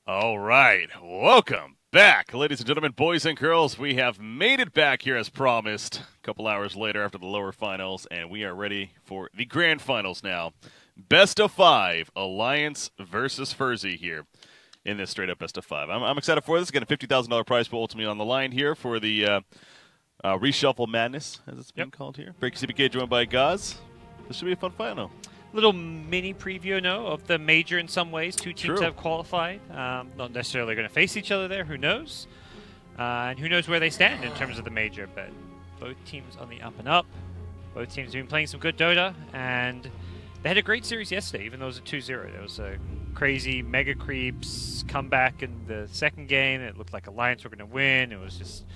All right, welcome back, ladies and gentlemen, boys and girls. We have made it back here as promised a couple hours later after the lower finals, and we are ready for the grand finals now. Best of 5, Alliance versus ferzee here in this straight-up best of 5. I'm excited for this. Again, a $50,000 prize pool ultimately on the line here for the Reshuffle Madness, as it's been called here. BreakyCPK joined by GoDz. This should be a fun final. Little mini preview, of the major in some ways. Two teams have qualified. Not necessarily going to face each other there. Who knows? And who knows where they stand in terms of the major. But both teams on the up and up. Both teams have been playing some good Dota. And they had a great series yesterday, even though it was a 2-0. There was a crazy Mega Creeps comeback in the second game. It looked like Alliance were going to win. It was just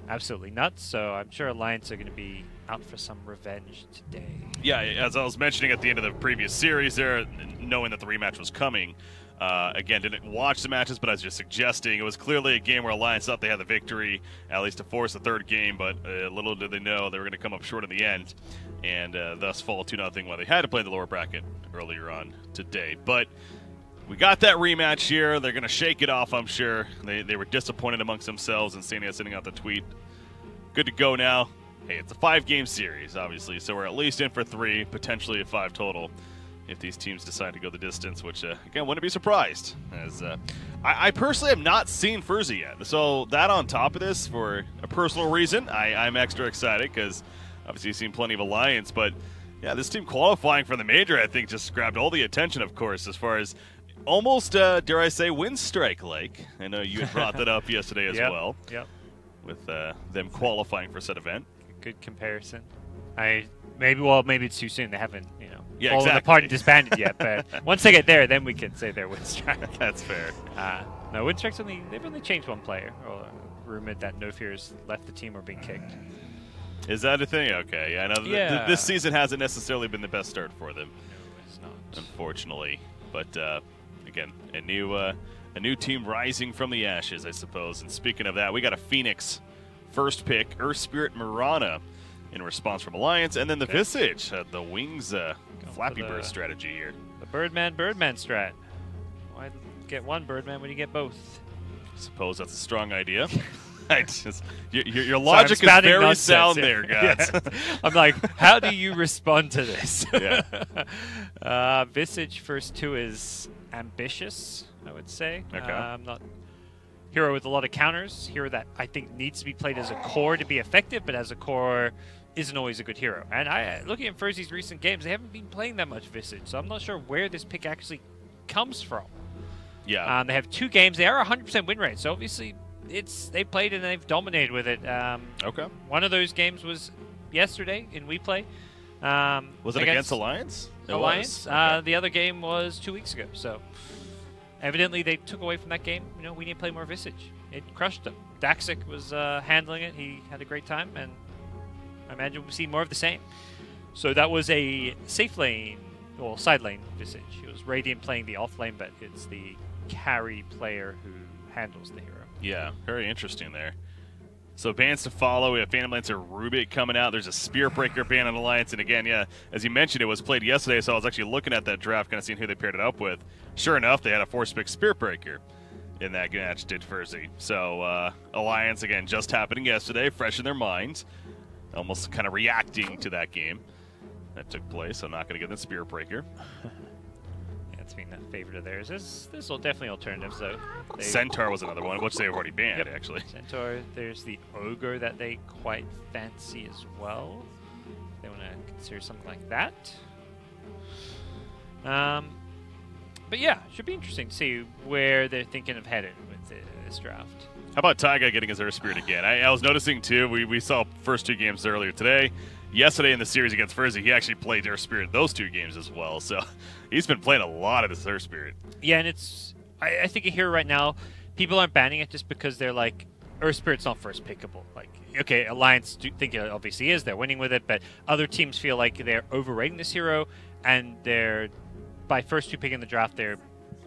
absolutely nuts. So I'm sure Alliance are going to be out for some revenge today. Yeah, as I was mentioning at the end of the previous series there, knowing that the rematch was coming, again, didn't watch the matches, but I was just suggesting it was clearly a game where Alliance thought they had the victory, at least to force the third game, but little did they know they were going to come up short in the end, and thus fall 2-0 while they had to play the lower bracket earlier on today. But we got that rematch here. They're going to shake it off, I'm sure. They were disappointed amongst themselves, and Sania sending out the tweet. Good to go now. Hey, it's a 5-game series, obviously, so we're at least in for 3, potentially a 5 total, if these teams decide to go the distance, which, again, wouldn't be surprised. As I personally have not seen ferzee yet, so that on top of this, for a personal reason, I'm extra excited, because obviously you've seen plenty of Alliance, but, yeah, this team qualifying for the major, I think, just grabbed all the attention, of course, as far as almost, dare I say, win strike-like. I know you had brought that up yesterday as well, with them qualifying for said event. Good comparison. Maybe it's too soon. They haven't, exactly. The party disbanded yet. But once they get there, then we can say they're win strike. That's fair. No, win strike's they've only changed one player. Or rumored that No Fears left the team or being kicked. Is that a thing? Okay, yeah. I know this season hasn't necessarily been the best start for them. No, it's not. Unfortunately, but again, a new team rising from the ashes, I suppose. And speaking of that, we got a Phoenix first pick, Earth Spirit Mirana, in response from Alliance, and then the Visage, the Wings Flappy Bird strategy here. The Birdman strat. Why get one Birdman when you get both? I suppose that's a strong idea. Your logic is very sound there, guys. I'm like, how do you respond to this? Visage first 2 is ambitious, I would say. Okay. I'm not hero with a lot of counters. Hero that I think needs to be played as a core to be effective, but as a core isn't always a good hero. And looking at ferzee's recent games, they haven't been playing that much Visage, so I'm not sure where this pick actually comes from. Yeah. They have 2 games. They are 100% win rate, so obviously they played and they've dominated with it. Okay. One of those games was yesterday in WePlay. Was it against Alliance? Alliance. Okay. The other game was 2 weeks ago, so evidently they took away from that game. We need to play more Visage. It crushed them. Daxic was handling it. He had a great time, and I imagine we'll see more of the same. So that was a safe lane, well, side lane Visage. It was Radiant playing the off lane, but it's the carry player who handles the hero. Yeah, very interesting there. So bans to follow. We have Phantom Lancer Rubik coming out. There's a Spear Breaker ban on Alliance. And again, yeah, as you mentioned, it was played yesterday, so I was actually looking at that draft, kind of seeing who they paired it up with. Sure enough, they had a 4-pick Spear Breaker in that match, did ferzee. So Alliance, again, just happening yesterday, fresh in their minds, almost kind of reacting to that game that took place. I'm not going to get the Spear Breaker. It's been a favorite of theirs. There's definitely alternatives, though. Centaur was another one, which they've already banned, actually. Centaur. There's the Ogre that they quite fancy as well. They want to consider something like that. But yeah, should be interesting to see where they're thinking of headed with this draft. How about Taiga getting his Earth Spirit again? I was noticing, too, we saw first 2 games earlier today. Yesterday in the series against ferzee, he actually played Earth Spirit those 2 games as well. So he's been playing a lot of this Earth Spirit. Yeah, and I think here right now, people aren't banning it just because they're like, Earth Spirit's not first pickable. Like, okay, Alliance think it obviously is. They're winning with it, but other teams feel like they're overrating this hero, and they're, by first 2 picking the draft, they're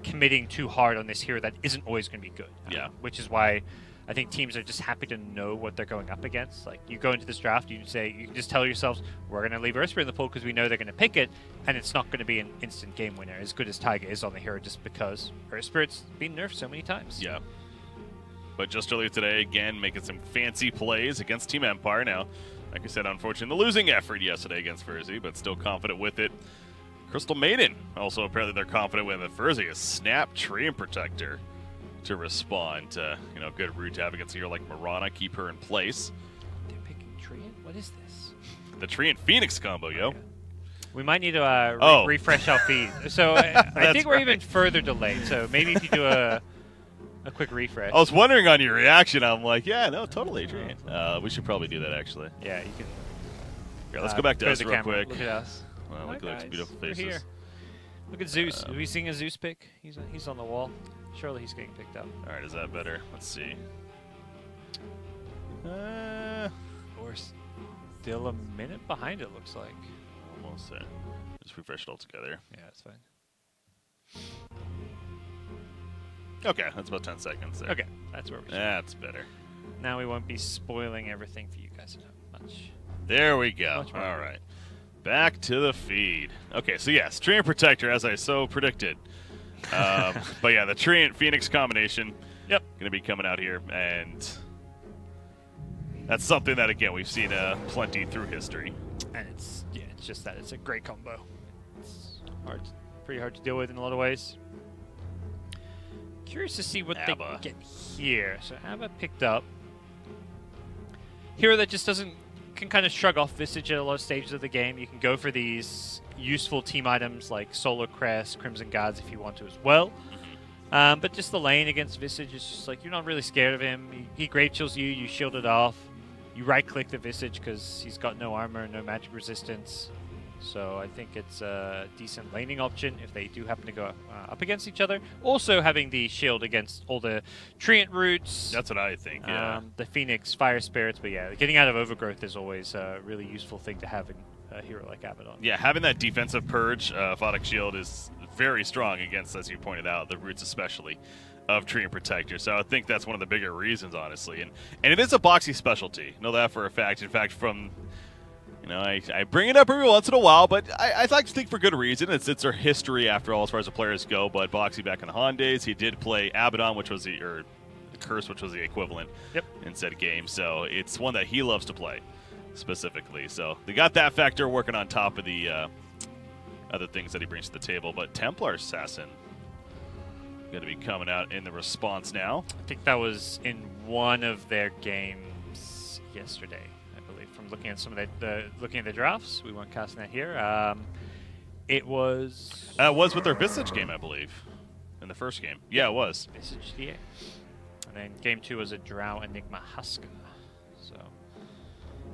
committing too hard on this hero that isn't always going to be good. Yeah. Which is why I think teams are just happy to know what they're going up against. Like, you go into this draft, you can just tell yourselves, we're going to leave Ursper in the pool because we know they're going to pick it, and it's not going to be an instant game winner, as good as Tiger is on the hero, just because Urspirit's been nerfed so many times. Yeah. But just earlier today, again, making some fancy plays against Team Empire. Now, like I said, unfortunately, the losing effort yesterday against ferzee, but still confident with it. Crystal Maiden, also apparently they're confident with it. ferzee is Snap Treant Protector to respond to, good root to have against a hero like Mirana, keep her in place. They're picking Treant? What is this? The Treant Phoenix combo, yo. We might need to refresh our feed. So I think we're even further delayed. So maybe if you do a quick refresh. I was wondering on your reaction. I'm like, yeah, no, totally, Treant. We should probably do that, actually. Yeah, you can. Here, let's go back to us real quick. Look at us. Well, look at those beautiful faces. We're here. Look at Zeus. Are we seeing a Zeus pick? He's on the wall. Surely he's getting picked up. All right, is that better? Let's see. Of course. Still a minute behind, it looks like. Almost there. Just refresh it all together. Yeah, that's fine. Okay, that's about 10 seconds there. Okay, that's where we should. That's better. Now we won't be spoiling everything for you guys much. There we go. All right. Back to the feed. Okay, so yes, Treant Protector, as I so predicted. But yeah, the Treant Phoenix combination. Yep. Going to be coming out here, and that's something that, again, we've seen plenty through history. And it's just that it's a great combo. It's pretty hard to deal with in a lot of ways. Curious to see what they get here. So Abba picked up hero that just can kind of shrug off Visage at a lot of stages of the game. You can go for these useful team items like Solar Crest, Crimson Guards if you want to as well. But just the lane against Visage is just like, you're not really scared of him. He Grave Chills you, you shield it off. You right-click the Visage because he's got no armor, no magic resistance. So I think it's a decent laning option if they do happen to go up against each other. Also having the shield against all the Treant roots. That's what I think, yeah. The Phoenix, Fire Spirits, but yeah, getting out of Overgrowth is always a really useful thing to have in a hero like Abaddon. Yeah, having that defensive purge, Photic Shield is very strong against, as you pointed out, the roots especially of Treant Protector. So I think that's one of the bigger reasons, honestly. And it is a boxy specialty. Know that for a fact. In fact, from... I bring it up every once in a while, but I like to think for good reason. It's our history, after all, as far as the players go. But Boxy, back in the Han days, he did play Abaddon, which was the Curse, which was the equivalent in said game. So it's one that he loves to play, specifically. So they got that factor working on top of the other things that he brings to the table. But Templar Assassin going to be coming out in the response now. I think that was in one of their games yesterday. From looking at some of looking at the drafts, we weren't casting that here. It was with their Visage game, I believe, in the first game. Yeah, it was Visage DA, and then game 2 was a Drow Enigma Huska. So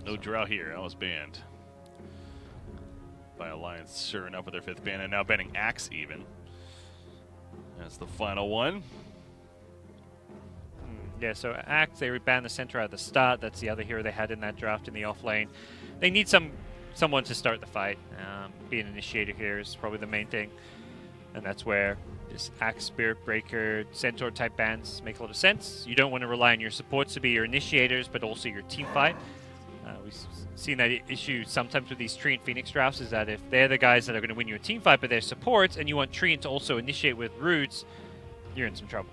no Drow here. I was banned by Alliance, sure enough, with their 5th ban, and now banning Axe even. That's the final one. Yeah, so Axe, they rebanned the center at the start. That's the other hero they had in that draft in the off lane. They need someone to start the fight. Being an initiator here is probably the main thing. And that's where this Axe, Spirit Breaker, Centaur type bans make a lot of sense. You don't want to rely on your supports to be your initiators, but also your team fight. We've seen that issue sometimes with these Treant Phoenix drafts, is that if they're the guys that are going to win your team fight, but they're supports, and you want Treant to also initiate with roots, you're in some trouble.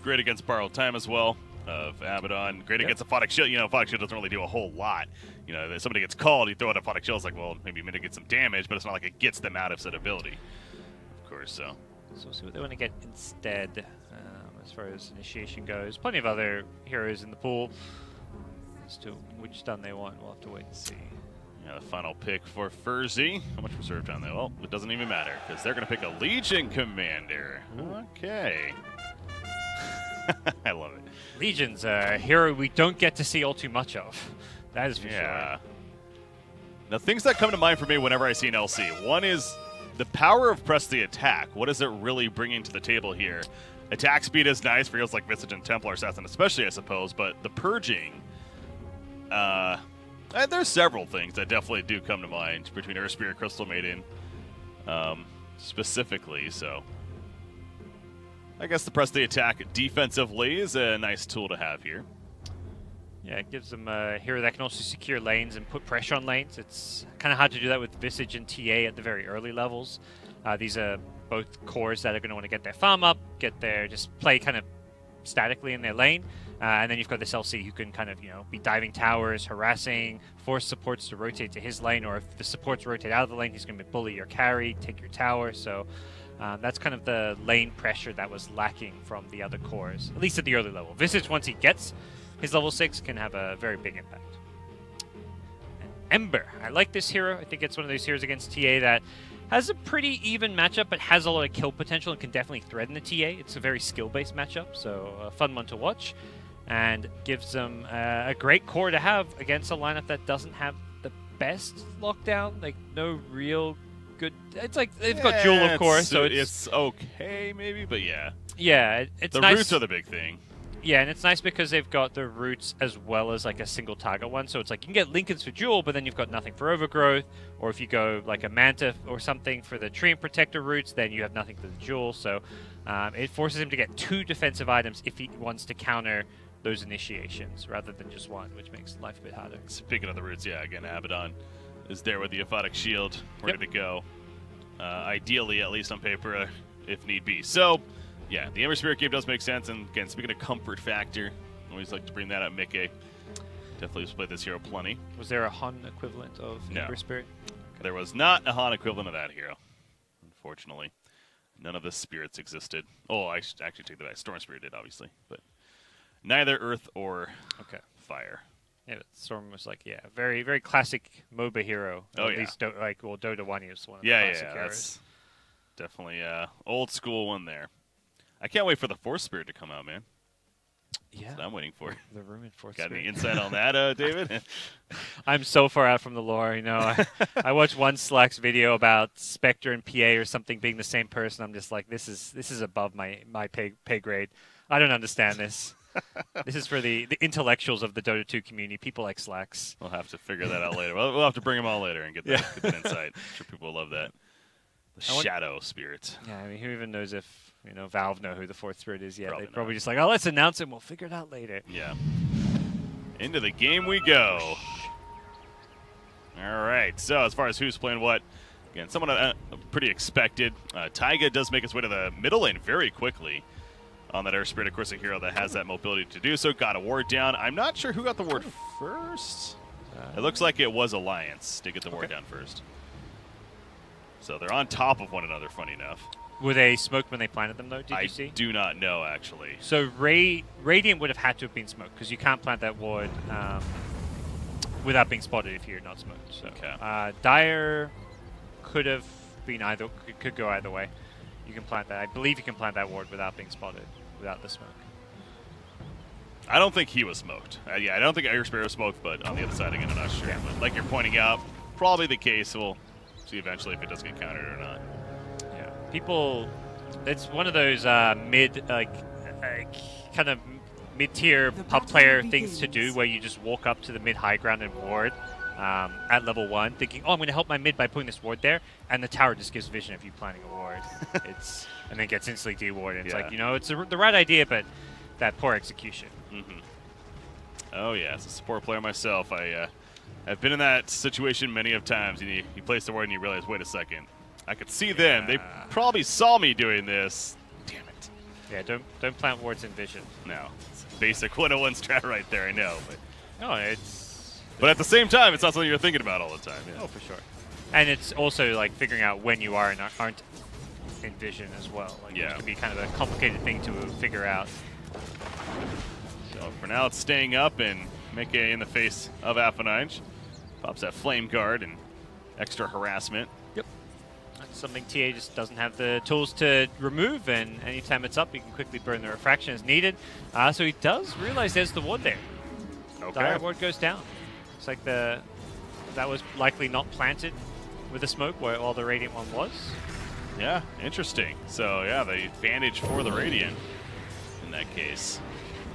Great against Borrowed Time as well, of Abaddon. Great against a Photic Shield. Photic Shield doesn't really do a whole lot. If somebody gets called, you throw out a Photic Shield, it's like, well, maybe mitigate some damage, but it's not like it gets them out of said ability. Of course, so we'll see what they want to get instead as far as initiation goes. Plenty of other heroes in the pool. As to which stun they want, we'll have to wait and see. Yeah, the final pick for ferzee. How much reserve time there? Well, it doesn't even matter, because they're going to pick a Legion Commander. Okay. I love it. Legion's a hero we don't get to see all too much of. That is for sure. Now, things that come to mind for me whenever I see an LC. One is the power of press the attack. What is it really bringing to the table here? Attack speed is nice for heroes like Visage and Templar Assassin, especially, I suppose, but the purging... there's several things that definitely do come to mind between Earthspear, Crystal Maiden, specifically, so... I guess the press the attack defensively is a nice tool to have here. Yeah, it gives them a hero that can also secure lanes and put pressure on lanes. It's kind of hard to do that with Visage and TA at the very early levels. These are both cores that are going to want to get their farm up, just play kind of statically in their lane. And then you've got this LC who can kind of, be diving towers, harassing, force supports to rotate to his lane, or if the supports rotate out of the lane, he's going to bully your carry, take your tower. So that's kind of the lane pressure that was lacking from the other cores, at least at the early level. Visage, once he gets his level 6, can have a very big impact. And Ember. I like this hero. I think it's one of those heroes against TA that has a pretty even matchup, but has a lot of kill potential and can definitely threaten the TA. It's a very skill-based matchup, so a fun one to watch. And gives them a great core to have against a lineup that doesn't have the best lockdown. Like, no real good... It's like, they've got Jewel, of course, so it's okay, maybe, but yeah. Yeah, it's the nice. Roots are the big thing. Yeah, and it's nice because they've got the Roots as well as like a single target one. So it's like you can get Lincolns for Jewel, but then you've got nothing for Overgrowth. Or if you go like a Manta or something for the Tree and Protector Roots, then you have nothing for the Jewel. So it forces him to get 2 defensive items if he wants to counter those initiations rather than just 1, which makes life a bit harder. Speaking of the Roots, yeah, again, Abaddon is there with the Aphotic Shield, ready to go. Ideally, at least on paper, if need be. So, yeah, the Ember Spirit game does make sense, and again, speaking of comfort factor, always like to bring that up, Mickey. Definitely played this hero plenty. Was there a Han equivalent of Ember Spirit? Okay. There was not a Han equivalent of that hero, unfortunately. None of the spirits existed. Oh, I should actually take that back. Storm Spirit did, obviously, but neither Earth or Fire. Yeah, but Storm was like, very, very classic MOBA hero. Oh, at least, Dota 1 is one of the classic heroes. That's definitely old school one there. I can't wait for the Force Spirit to come out, man. Yeah. That's what I'm waiting for. The rumored Force Got Spirit. any insight on that, David? I'm so far out from the lore, I watched one Slack's video about Spectre and PA or something being the same person. I'm just like, this is above my pay grade. I don't understand this. This is for the intellectuals of the Dota 2 community, people like Slacks. We'll have to figure that out later. We'll have to bring them all later and get that insight. I'm sure people will love that. The Shadow Spirit. Yeah, I mean, who even knows if Valve know who the 4th Spirit is yet? They're probably not. just like, oh, let's announce it and we'll figure it out later. Yeah. Into the game we go. All right. So as far as who's playing what, again, someone pretty expected. Taiga does make his way to the middle lane very quickly. On that Air Spirit, of course, a hero that has that mobility to do so. Got a ward down. I'm not sure who got the ward first. It looks like it was Alliance to get the ward down first. So they're on top of one another, funny enough. Were they smoked when they planted them, though? Did you see? I do not know, actually. So Radiant would have had to have been smoked because you can't plant that ward without being spotted if you're not smoked. So, Dire could have been could go either way. You can plant that. I believe you can plant that ward without being spotted, without the smoke. I don't think he was smoked. I don't think Air Spirit was smoked, but on the other side, again, I'm not sure. Yeah. But like you're pointing out, probably the case. We'll see eventually if it does get countered or not. Yeah. People, it's one of those kind of mid-tier pub player things to do where you just walk up to the mid-high ground and ward at level 1, thinking, oh, I'm going to help my mid by putting this ward there, and the tower just gives vision of you planting a ward. And then gets instantly de-warded. It's like, it's the right idea, but that poor execution. Mm-hmm. Oh, yeah, as a support player myself, I've been in that situation many of times. You place the ward and you realize, wait a second, I could see them. They probably saw me doing this. Damn it. Yeah, don't plant wards in vision. No, it's basic 101 strat right there, I know. But no, it's... But at the same time, it's not something you're thinking about all the time. Yeah. Oh, for sure. And it's also like figuring out when you are and aren't in vision as well. Like, it can be kind of a complicated thing to figure out. So for now, it's staying up and making it in the face of Aphanine. Pops that Flame Guard and extra harassment. Yep. That's something TA just doesn't have the tools to remove, and anytime it's up, you can quickly burn the refraction as needed. So he does realize there's the ward there. Okay. Dire ward goes down. It's like that was likely not planted with the smoke while the Radiant one was. Yeah, interesting. So yeah, the advantage for the Radiant in that case.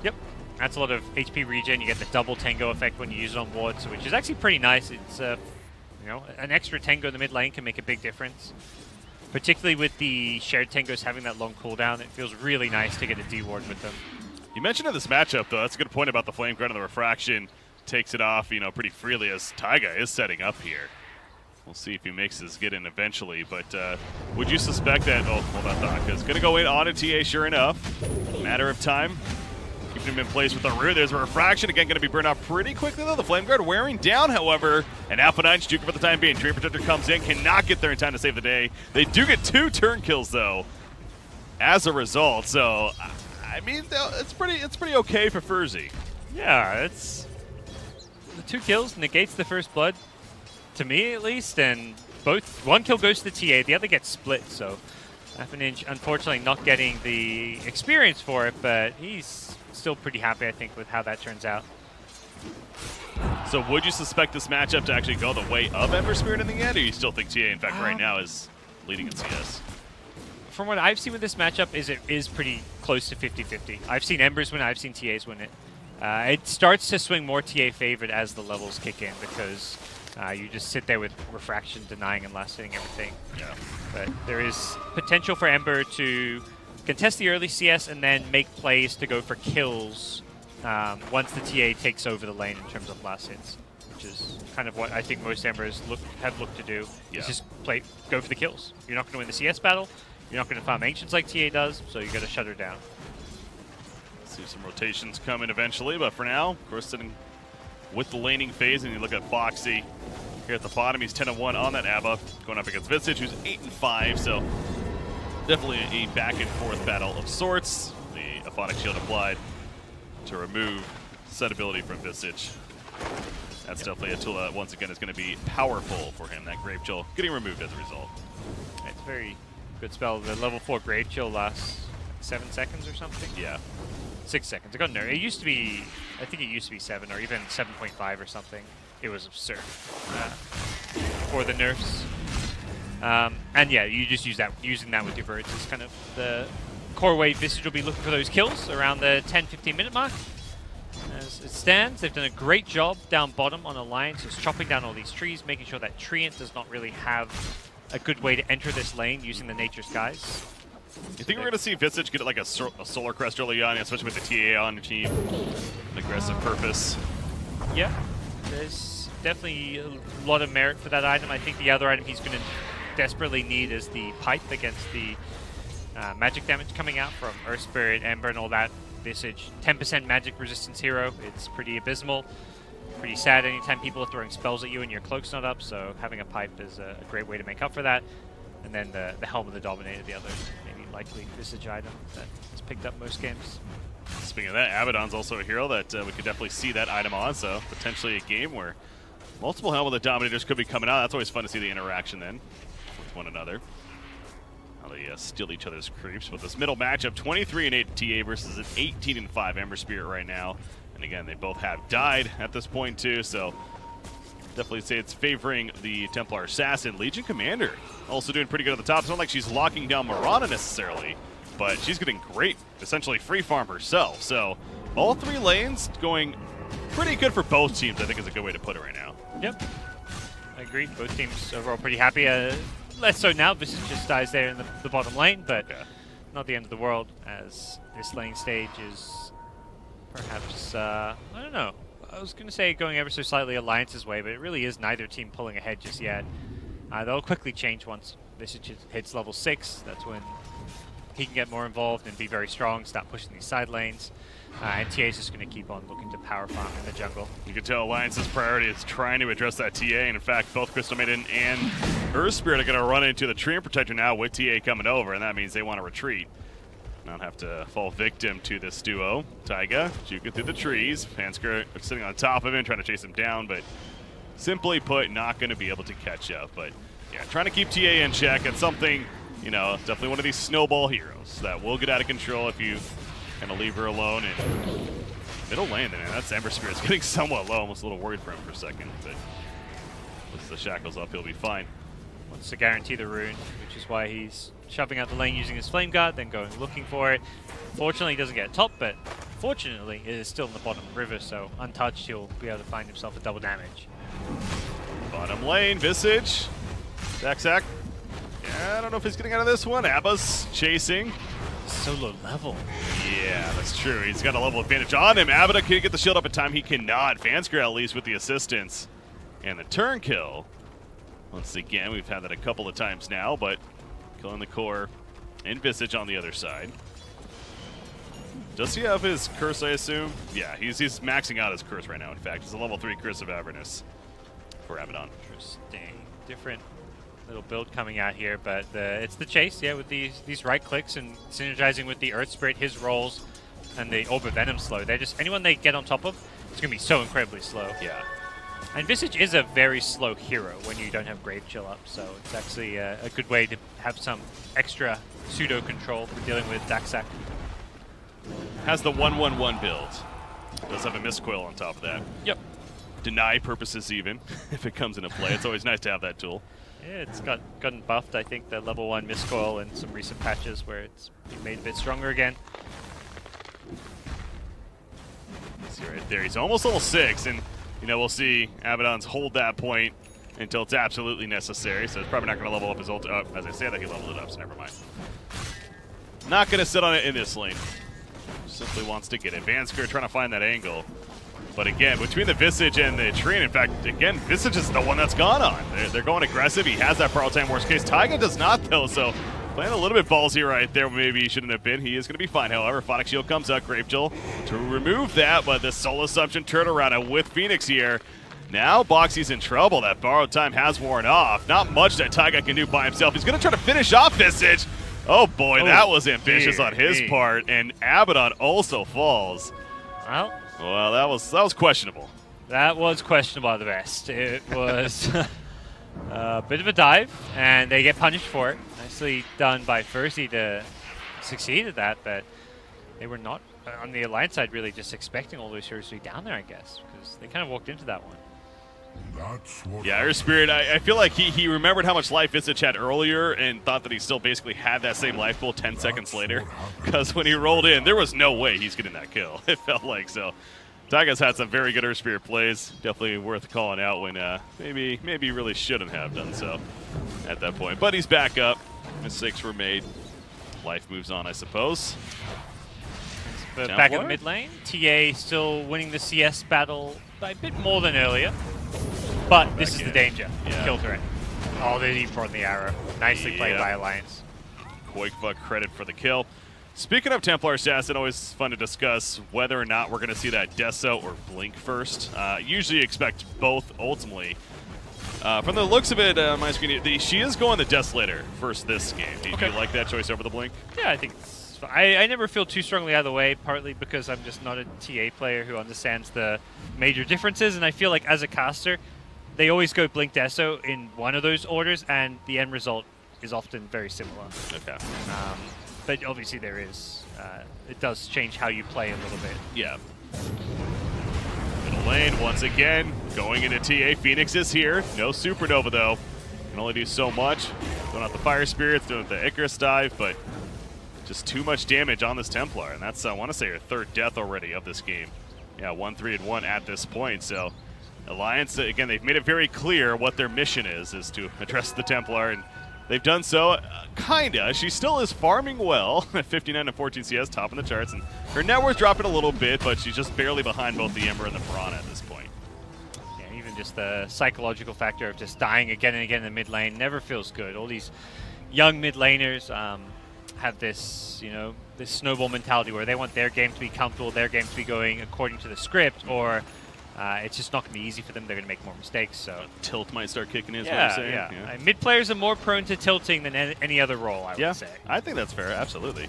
Yep. That's a lot of HP regen. You get the double Tango effect when you use it on wards, which is actually pretty nice. It's an extra Tango in the mid lane can make a big difference. Particularly with the shared Tangos having that long cooldown, it feels really nice to get a D-ward with them. You mentioned in this matchup, though, that's a good point about the Flame Guard and the Refraction. Takes it off, pretty freely as Taiga is setting up here. We'll see if he makes his get in eventually, but would you suspect that... Oh, hold on, Taiga's going to go in on a TA, sure enough. Matter of time. Keeping him in place with the rear. There's a Refraction. Again, going to be burned off pretty quickly, though. The Flame Guard wearing down, however. And Alpha 9 Juker for the time being. Dream Protector comes in, cannot get there in time to save the day. They do get 2 turn kills, though, as a result. So, I mean, it's pretty okay for ferzee. Yeah, it's... The 2 kills negates the first blood, to me at least, and one kill goes to the TA, the other gets split, so Affinage unfortunately not getting the experience for it, but he's still pretty happy, I think, with how that turns out. So would you suspect this matchup to actually go the way of Ember Spirit in the end, or you still think TA, in fact, right now is leading in CS? From what I've seen with this matchup, it is pretty close to 50-50. I've seen Embers win, I've seen TAs win it. It starts to swing more TA favored as the levels kick in because you just sit there with Refraction denying and last hitting everything. Yeah. But there is potential for Ember to contest the early CS and then make plays to go for kills once the TA takes over the lane in terms of last hits, which is kind of what I think most Embers have looked to do. Yeah. Is just go for the kills. You're not going to win the CS battle. You're not going to farm Ancients like TA does, so you got to shut her down. See some rotations coming eventually, but for now, of course, sitting with the laning phase, and you look at Foxy here at the bottom. He's 10-1 on that ABBA, going up against Visage, who's 8-5, so definitely a back-and-forth battle of sorts. The Aphonic Shield applied to remove set ability from Visage. That's definitely a tool that, once again, is going to be powerful for him, that Grave Chill getting removed as a result. It's a very good spell. The level 4 Grave Chill lasts 7 seconds or something? Yeah. 6 seconds. It got nerfed. It used to be, I think it used to be 7 or even 7.5 or something. It was absurd for the nerfs. And yeah, you just using that with your birds is kind of the core way Visage will be looking for those kills around the 10-15 minute mark. As it stands, they've done a great job down bottom on Alliance, just chopping down all these trees, making sure that Treant does not really have a good way to enter this lane using the Nature Skies. You think we're going to see Visage get like a Solar Crest early on, especially with the TA on the team? Aggressive purpose. Yeah, there's definitely a lot of merit for that item. I think the other item he's going to desperately need is the Pipe against the magic damage coming out from Earth Spirit, Ember, and all that. Visage, 10% magic resistance hero. It's pretty abysmal. Pretty sad anytime people are throwing spells at you and your cloak's not up, so having a Pipe is a great way to make up for that. And then the Helm of the Dominator, the other maybe likely Visage item that is picked up most games. Speaking of that, Abaddon's also a hero that we could definitely see that item on, so potentially a game where multiple Helm of the Dominators could be coming out. That's always fun to see the interaction then with one another. How they steal each other's creeps. But this middle matchup, 23-8 TA versus an 18-5 Ember Spirit right now. And again, they both have died at this point too, so definitely say it's favoring the Templar Assassin. Legion Commander also doing pretty good at the top. It's not like she's locking down Mirana necessarily, but she's getting great, essentially free farm herself. So all 3 lanes going pretty good for both teams, I think is a good way to put it right now. Yep, I agree. Both teams overall pretty happy. Less so now, Visage just dies there in the bottom lane, but not the end of the world, as this lane stage is perhaps, I don't know. I was going to say going ever so slightly Alliance's way, but it really is neither team pulling ahead just yet. They'll quickly change once Visage hits level 6. That's when he can get more involved and be very strong, start pushing these side lanes. And TA is just going to keep on looking to power farm in the jungle. You can tell Alliance's priority is trying to address that TA, and in fact, both Crystal Maiden and Earth Spirit are going to run into the Treant Protector now with TA coming over, and that means they want to retreat. Not have to fall victim to this duo. Taiga juking through the trees. Pansker sitting on top of him, trying to chase him down, but simply put, not going to be able to catch up. But yeah, trying to keep TA in check. It's something, definitely one of these snowball heroes that will get out of control if you kind of leave her alone. And middle lane, man, that's Ember Spirit's getting somewhat low. Almost a little worried for him for a second, but once the shackles up, he'll be fine. Wants to guarantee the rune, which is why he's shoving out the lane using his Flame Guard, then going looking for it. Fortunately, he doesn't get top, but fortunately, it is still in the bottom river, so untouched, he'll be able to find himself a double damage. Bottom lane, Visage. Zack. Yeah, I don't know if he's getting out of this one. Abba's chasing. so low level. Yeah, that's true. He's got a level advantage on him. Abada can get the shield up in time. He cannot. Vansker at least with the assistance. And the turn kill. Once again, we've had that a couple of times now, but killing the core and Visage on the other side. Does he have his curse, I assume? Yeah, he's maxing out his curse right now, in fact. It's a level 3 Curse of Avernus for Abaddon. Interesting. Different little build coming out here, but it's the chase, yeah, with these right clicks and synergizing with the Earth Spirit, his rolls, and the Orb of Venom slow. They're just, anyone they get on top of, it's going to be so incredibly slow. Yeah. And Visage is a very slow hero when you don't have Grave Chill up, so it's actually a good way to have some extra pseudo control for dealing with Daxak. Has the 1-1-1 build. Does have a Mistcoil on top of that. Yep. Deny purposes even, if it comes into play. It's always nice to have that tool. Yeah, it's gotten buffed, I think, the level 1 Mistcoil in some recent patches where it's been made a bit stronger again. See right there, he's almost level 6, and you know, we'll see Abaddon's hold that point until it's absolutely necessary, so it's probably not going to level up his ult. Oh, as I say that, he leveled it up, so never mind. Not going to sit on it in this lane. Simply wants to get it. Vansker trying to find that angle. But again, between the Visage and the Treant, in fact, again, Visage is the one that's gone on. They're going aggressive. He has that Prowl Time worst case. Taiga does not, though, so playing a little bit ballsy right there. Maybe he shouldn't have been. He is going to be fine, however. Phonic Shield comes out. Grave Chill to remove that, but the Soul Assumption turnaround with Phoenix here. Now Boxy's in trouble. That borrowed time has worn off. Not much that Taiga can do by himself. He's going to try to finish off Visage. Oh boy, that was ambitious on his part, and Abaddon also falls. Well, that was questionable. That was questionable at the best. It was a bit of a dive, and they get punished for it. Nicely done by ferzee to succeed at that, but they were not, on the Alliance side, really just expecting all those heroes to be down there, I guess, because they kind of walked into that one. Yeah, Earth Spirit, I feel like he remembered how much life Visage had earlier and thought that he still basically had that same life pool 10 seconds later. Because when he rolled in, there was no way he's getting that kill, it felt like. So Taiga's had some very good Earth Spirit plays. Definitely worth calling out when maybe he really shouldn't have done so at that point. But he's back up. Mistakes were made. Life moves on, I suppose. But back in the mid lane, TA still winning the CS battle by a bit more than earlier. But this is the danger. Kill threat. Oh, they even brought the arrow. Nicely played by Alliance. Koikva credit for the kill. Speaking of Templar Assassin, always fun to discuss whether or not we're going to see that Deso or Blink first. Usually expect both ultimately. From the looks of it on my screen, she is going the Desolator first this game. Do you like that choice over the Blink? Yeah, I think it's fine. I never feel too strongly either way, partly because I'm just not a TA player who understands the major differences, and I feel like as a caster, they always go Blink Deso in one of those orders, and the end result is often very similar. Okay. But obviously there is, it does change how you play a little bit. Yeah. Middle lane, once again, going into TA. Phoenix is here. No Supernova, though. Can only do so much. Going out the Fire Spirits, doing the Icarus dive, but just too much damage on this Templar. And that's, I want to say, her third death already of this game. Yeah, 1-3-1 at this point, so Alliance, again, they've made it very clear what their mission is to address the Templar, and they've done so, kinda. She still is farming well at 59 and 14 CS, top in the charts, and her net worth dropping a little bit, but she's just barely behind both the Ember and the Piranha at this point. Yeah, even just the psychological factor of just dying again and again in the mid lane never feels good. All these young mid laners have this, you know, this snowball mentality where they want their game to be comfortable, their game to be going according to the script, or it's just not going to be easy for them. They're going to make more mistakes. So tilt might start kicking in. Is what you're saying? Yeah. Mid players are more prone to tilting than any other role, I would say. I think that's fair. Absolutely.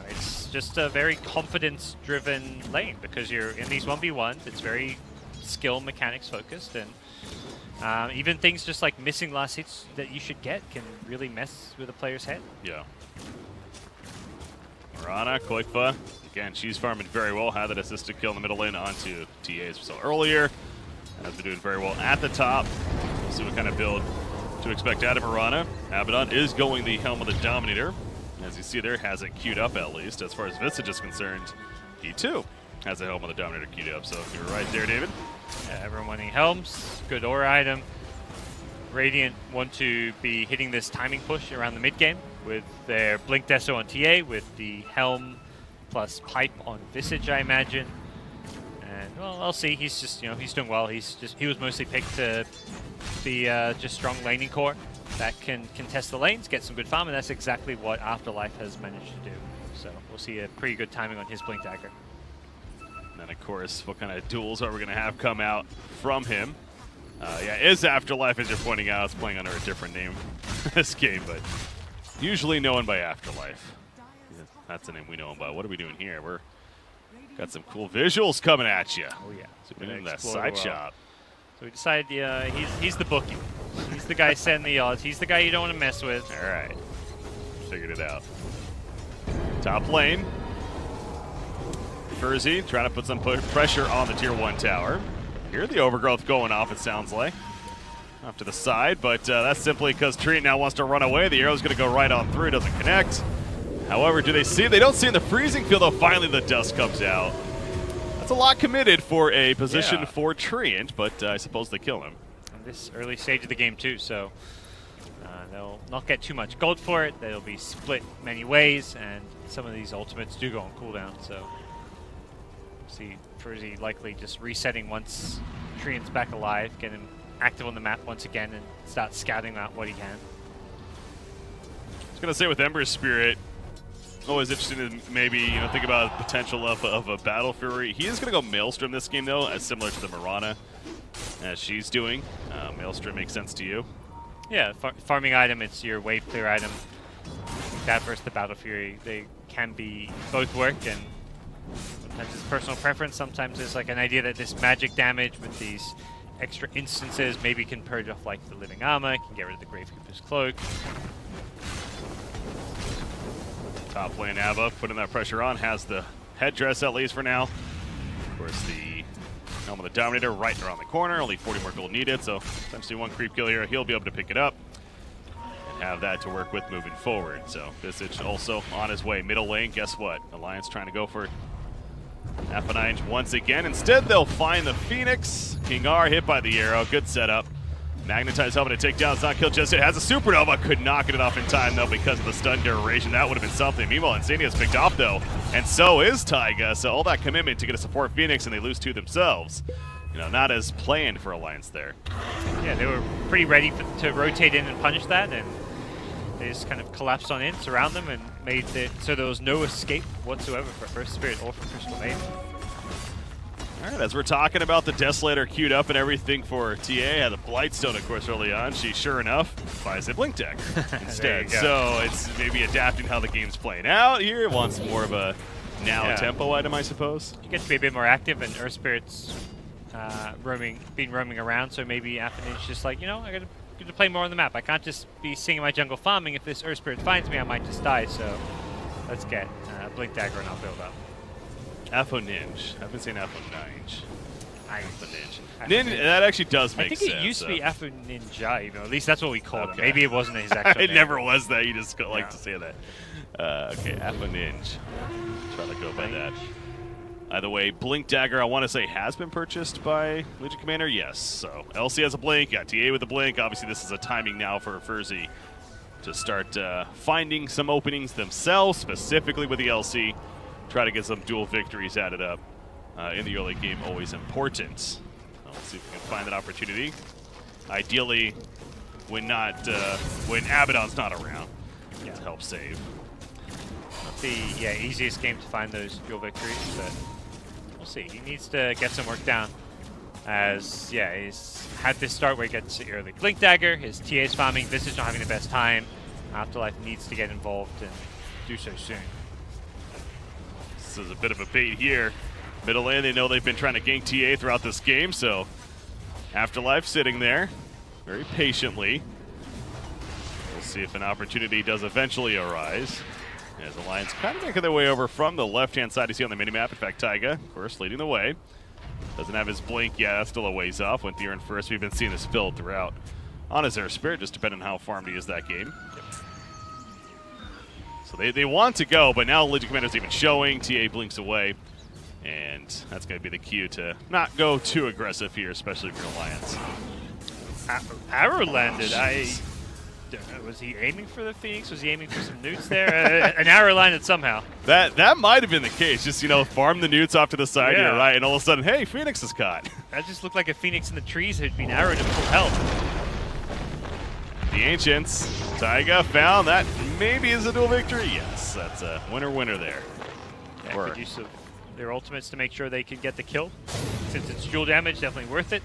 It's just a very confidence-driven lane because you're in these 1v1s. It's very skill mechanics focused, and even things just like missing last hits that you should get can really mess with a player's head. Yeah. Piranha, Koikva. Again, she's farming very well. Had that assisted kill in the middle lane onto TAs so earlier. Has been doing very well at the top. We'll see what kind of build to expect out of Piranha. Abaddon is going the Helm of the Dominator. As you see there, has it queued up at least. As far as Visage is concerned, he too has a Helm of the Dominator queued up. So you're right there, David. Yeah, everyone wanting Helms. Good aura item. Radiant want to be hitting this timing push around the mid game. with their Blink Deso on TA, with the Helm plus Pipe on Visage, I imagine. And, well, I'll see. He's just, he's doing well. He was mostly picked to be just strong laning core that can contest the lanes, get some good farm, and that's exactly what Afterlife has managed to do. So we'll see a pretty good timing on his Blink Dagger. And then, of course, what kind of duels are we going to have come out from him? Yeah, is Afterlife, as you're pointing out, is playing under a different name this game, but usually known by Afterlife. Yeah, that's the name we know him by. What are we doing here? We're got some cool visuals coming at you. Oh, yeah. So we're doing that side shot. So we decided he's the bookie. He's the guy setting the odds. He's the guy you don't want to mess with. All right. Figured it out. Top lane. ferzee trying to put some pressure on the tier 1 tower. Here the overgrowth going off, it sounds like. Off to the side, but that's simply because Treant now wants to run away. The arrow's going to go right on through, doesn't connect. However, do they see? They don't see in the freezing field, though. Finally, the dust comes out. That's a lot committed for a position for Treant, but I suppose they kill him. And this early stage of the game, too, so they'll not get too much gold for it. They'll be split many ways, and some of these ultimates do go on cooldown, so see ferzee likely just resetting once Treant's back alive, get him active on the map once again, and start scouting out what he can. I was going to say with Ember's Spirit, always interested in maybe, think about the potential of a Battle Fury. He is going to go Maelstrom this game, though, as similar to the Mirana as she's doing. Maelstrom makes sense to you? Yeah, farming item, it's your wave clear item. That versus the Battle Fury, they can be both work, and sometimes it's personal preference, sometimes it's like an idea that this magic damage with these extra instances maybe can purge off like the living armor, can get rid of the Gravekeeper's cloak. Top lane Abba putting that pressure on, has the headdress at least for now. Of course, the Helm of the Dominator right around the corner, only 40 more gold needed, so essentially one creep kill here, he'll be able to pick it up and have that to work with moving forward. So Visage also on his way. Middle lane, guess what? Alliance trying to go for F9 once again. Instead, they'll find the Phoenix. King R hit by the arrow, good setup. Magnetize helping to take down, it's not killed just yet. Has a supernova, could not get it off in time though because of the stun duration. That would have been something. Meanwhile, Insania's picked off though, and so is Taiga. So all that commitment to get a support Phoenix and they lose 2 themselves. Not as planned for Alliance there. Yeah, they were pretty ready to rotate in and punish that, and they just kind of collapsed on in, surround them, and made it so there was no escape whatsoever for First Spirit or for Crystal Maiden. All right, as we're talking about the Desolator queued up and everything for TA, had the Blightstone, of course, early on. She, sure enough, buys a Blink Dagger instead. So it's maybe adapting how the game's playing out here. It wants more of a tempo item, I suppose. You get to be a bit more active, and Earth Spirit's been roaming around, so maybe Afternoon's just like, I got to play more on the map. I can't just be sitting in my jungle farming. If this Earth Spirit finds me, I might just die, so let's get Blink Dagger and I'll build up. Afo Ninja. I've been saying Afo Ninja. Afo Ninja. That actually does make sense. I think it used to be Afo Ninja, even. At least that's what we called it. Maybe it wasn't his actual name. It never was that. You just like to say that. Okay, Afo Ninja. Try to go by that. Either way, Blink Dagger, I want to say, has been purchased by Legion Commander. Yes. So LC has a Blink, got TA with a Blink. Obviously, this is a timing now for ferzee to start finding some openings themselves, specifically with the LC. Try to get some dual victories added up in the early game, always important. So let's see if we can find that opportunity. Ideally, when Abaddon's not around, to help save. Not the easiest game to find those dual victories, but we'll see. He needs to get some work down. As he's had this start where he gets the early Blink Dagger. His TA's farming. Visage not having the best time. Afterlife needs to get involved and do so soon. This is a bit of a bait here. Middle lane, they know they've been trying to gank TA throughout this game, so Afterlife sitting there very patiently. We'll see if an opportunity does eventually arise. As Alliance kind of making their way over from the left-hand side you see on the minimap. In fact, Taiga, of course, leading the way. Doesn't have his Blink yet. That's still a ways off. Went Theron first. We've been seeing this build throughout on his Earth Spirit, just depending on how farmed he is that game. So they want to go, but now Legion Commander's even showing. TA blinks away, and that's going to be the cue to not go too aggressive here, especially for Alliance. Arrow landed. Was he aiming for the Phoenix? Was he aiming for some newts there? An arrow landed somehow. That might have been the case. Just, you know, farm the newts off to the side here, right? And all of a sudden, hey, Phoenix is caught. That just looked like a Phoenix in the trees had been arrowed at full health. The Ancients, Taiga found that maybe is a dual victory. Yes, that's a winner there. Yeah, good use of their ultimates to make sure they can get the kill. Since it's dual damage, definitely worth it.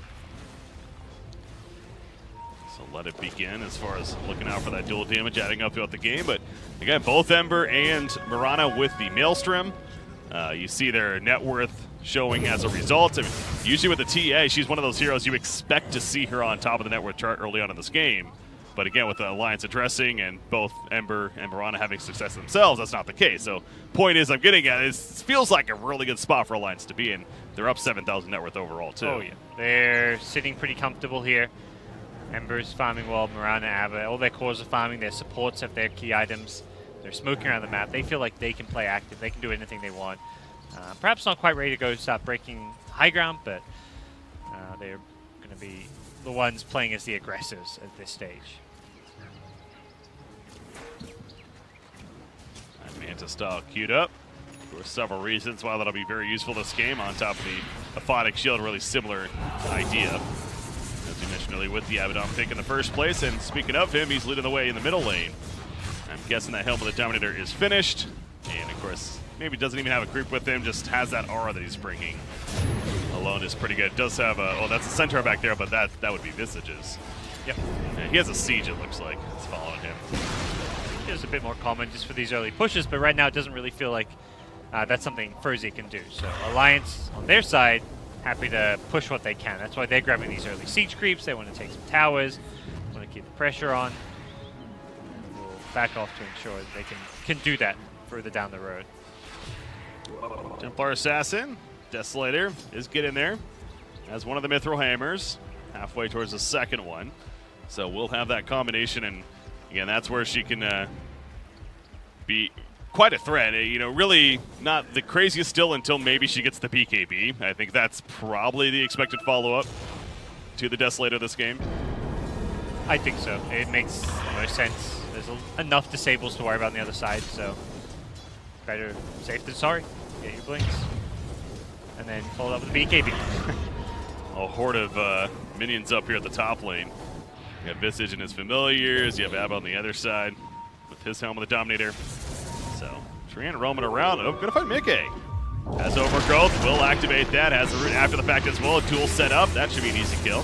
So let it begin as far as looking out for that dual damage adding up throughout the game. But again, both Ember and Mirana with the Maelstrom. You see their net worth showing as a result. I mean, usually with the TA, she's one of those heroes you expect to see her on top of the net worth chart early on in this game. But again, with the Alliance addressing and both Ember and Mirana having success themselves, that's not the case. So point is I'm getting at it feels like a really good spot for Alliance to be in. They're up 7,000 net worth overall, too. Oh, yeah. They're sitting pretty comfortable here. Ember's farming well, Mirana, Abba, all their cores are farming, their supports have their key items. They're smoking around the map. They feel like they can play active. They can do anything they want. Perhaps not quite ready to go start breaking high ground, but they're going to be the ones playing as the aggressors at this stage. Manta style queued up for several reasons why that'll be very useful this game. On top of the Aphotic Shield, really similar idea. As we mentioned earlier, with the Abaddon pick in the first place. And speaking of him, he's leading the way in the middle lane. I'm guessing that Helm of the Dominator is finished. And of course, maybe doesn't even have a creep with him, just has that aura that he's bringing. Alone is pretty good. It does have a, oh, that's a Centaur back there, but that would be Visages. Yep. And he has a Siege, it looks like. It's following him. It's a bit more common just for these early pushes, but right now it doesn't really feel like that's something ferzee can do. So Alliance, on their side, happy to push what they can. That's why they're grabbing these early siege creeps. They want to take some towers, want to keep the pressure on. We'll back off to ensure that they can do that further down the road. Templar Assassin, Desolator, is getting there as one of the Mithril Hammers, halfway towards the second one. So we'll have that combination, and again, that's where she can be quite a threat. You know, really not the craziest still until maybe she gets the BKB. I think that's probably the expected follow-up to the Desolator this game. I think so. It makes the most sense. There's enough disables to worry about on the other side, so better safe than sorry. Get your blinks. And then follow up with the BKB. A horde of minions up here at the top lane. You have Visage and his familiars. You have Abba on the other side with his Helm of the Dominator. So, Trian roaming around. Oh, gonna find Mickey. Has Overgrowth, will activate that. Has the root after the fact as well. A duel set up. That should be an easy kill.